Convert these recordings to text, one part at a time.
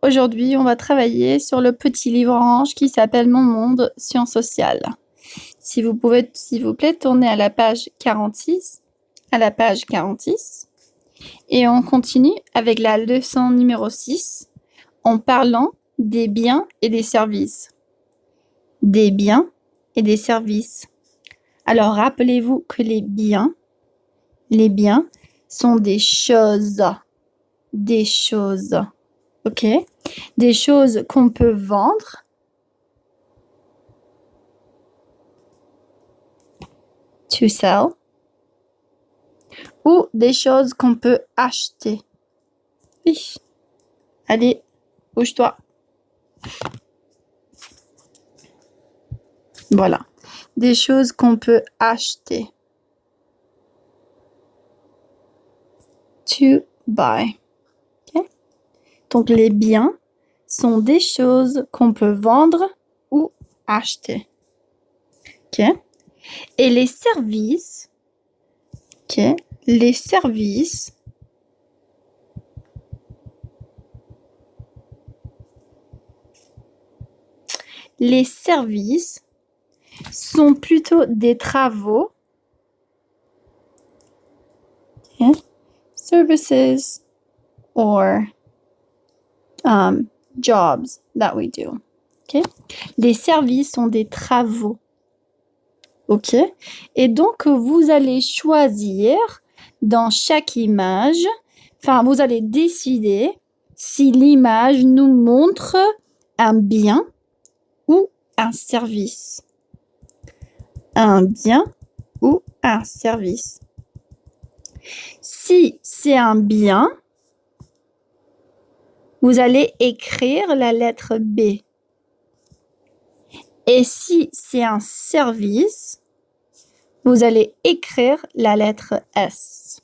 Aujourd'hui, on va travailler sur le petit livre orange qui s'appelle Mon monde, sciences sociales. Si vous pouvez, s'il vous plaît, tourner à la page 46, et on continue avec la leçon numéro 6 en parlant des biens et des services. Des biens et des services. Alors, rappelez-vous que les biens sont des choses, ok? Des choses qu'on peut vendre, to sell, ou des choses qu'on peut acheter. Oui. Allez, bouge-toi. Voilà. Des choses qu'on peut acheter. To buy. Okay? Donc, les biens sont des choses qu'on peut vendre ou acheter. Ok? Et les services, ok? Les services sont plutôt des travaux. Okay? Services or jobs that we do. Okay? Les services sont des travaux. Ok? Et donc, vous allez choisir dans chaque image, vous allez décider si l'image nous montre un bien ou un service. Un bien ou un service. Si c'est un bien, vous allez écrire la lettre B. Et si c'est un service, vous allez écrire la lettre S.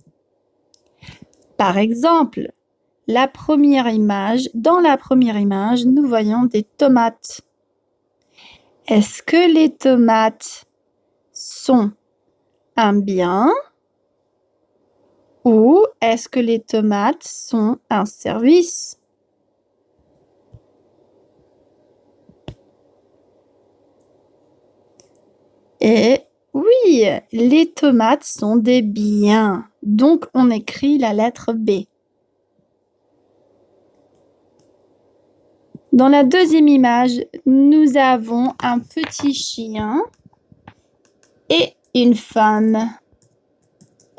Par exemple, dans la première image, nous voyons des tomates. Est-ce que les tomates sont un bien ou est-ce que les tomates sont un service? Et oui, les tomates sont des biens. Donc, on écrit la lettre B. Dans la deuxième image, nous avons un petit chien et une femme.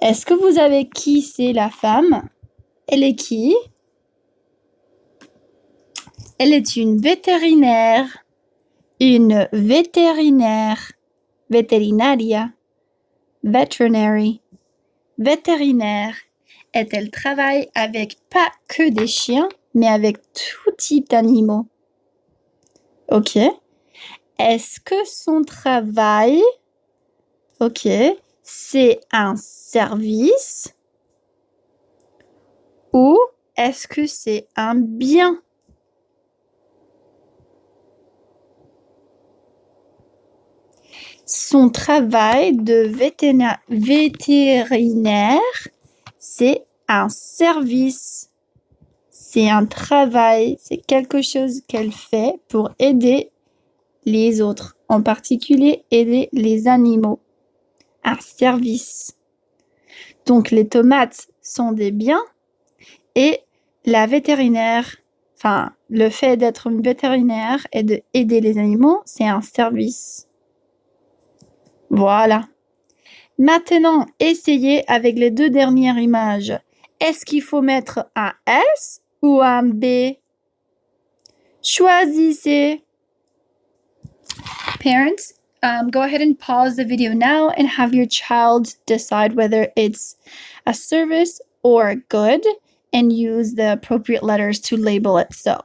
Est-ce que vous savez qui c'est la femme? Elle est qui? Elle est une vétérinaire. Une vétérinaire. Veterinaria. Veterinary. Vétérinaire. Et elle travaille avec pas que des chiens, mais avec tout type d'animaux. Ok. Est-ce que son travail, ok, c'est un service ou est-ce que c'est un bien? Son travail de vétérinaire, c'est un service. C'est un travail, c'est quelque chose qu'elle fait pour aider les autres, en particulier aider les animaux. Un service. Donc, les tomates sont des biens et la vétérinaire, le fait d'être une vétérinaire et d'aider les animaux, c'est un service. Voilà. Maintenant, essayez avec les deux dernières images. Est-ce qu'il faut mettre un S ou un B? Choisissez. Parents, go ahead and pause the video now and have your child decide whether it's a service or a good and use the appropriate letters to label it so.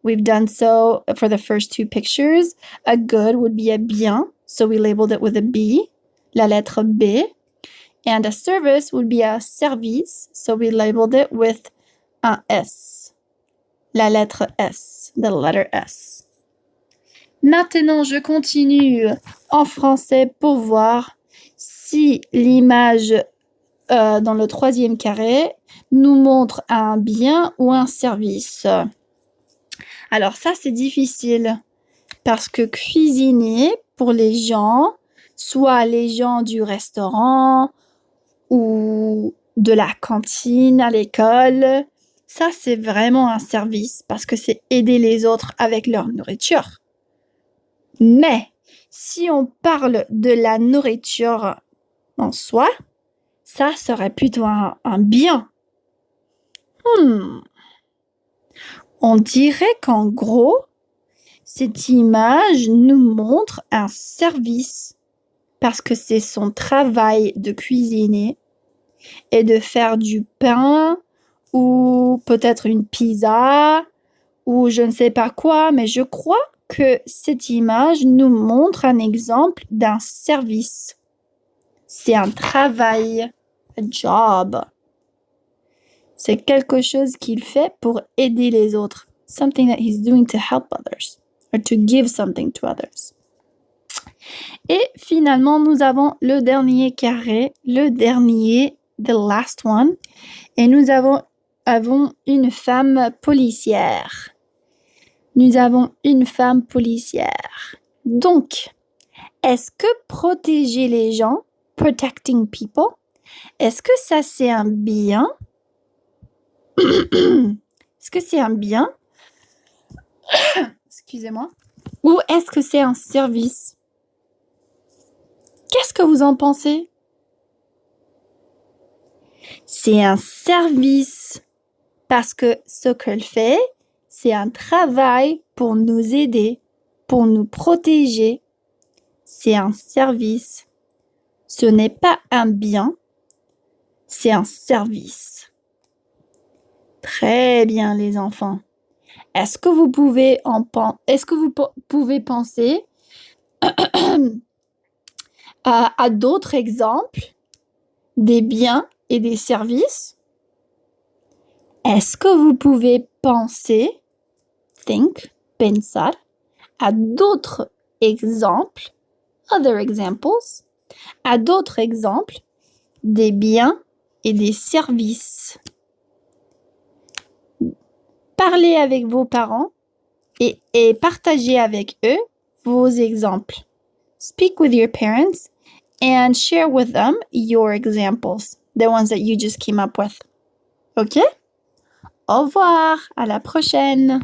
We've done so for the first two pictures. A good would be a bien, so we labeled it with a B, la lettre B. And a service would be a service, so we labeled it with un S, la lettre S, the letter S. Maintenant, je continue en français pour voir si l'image dans le troisième carré nous montre un bien ou un service. Alors ça, c'est difficile parce que cuisiner pour les gens, soit les gens du restaurant ou de la cantine à l'école, ça, c'est vraiment un service parce que c'est aider les autres avec leur nourriture. Mais si on parle de la nourriture en soi, ça serait plutôt un bien. On dirait qu'en gros, cette image nous montre un service parce que c'est son travail de cuisiner et de faire du pain ou peut-être une pizza ou je ne sais pas quoi, mais je crois que cette image nous montre un exemple d'un service. C'est un travail, a job. C'est quelque chose qu'il fait pour aider les autres. Something that he's doing to help others or to give something to others. Et finalement, nous avons le dernier carré, the last one. Et nous avons une femme policière. Nous avons une femme policière. Donc, est-ce que protéger les gens, protecting people, est-ce que ça c'est un bien? Est-ce que c'est un bien? Excusez-moi. Ou est-ce que c'est un service? Qu'est-ce que vous en pensez? C'est un service parce que ce qu'elle fait, c'est un travail pour nous aider, pour nous protéger. C'est un service. Ce n'est pas un bien, c'est un service. Très bien, les enfants. Est-ce que vous pouvez penser à d'autres exemples des biens et des services? Est-ce que vous pouvez penser, pensar, à d'autres exemples, other examples, à d'autres exemples des biens et des services? Parlez avec vos parents et partagez avec eux vos exemples. Speak with your parents and share with them your examples, the ones that you just came up with. OK? Au revoir, à la prochaine.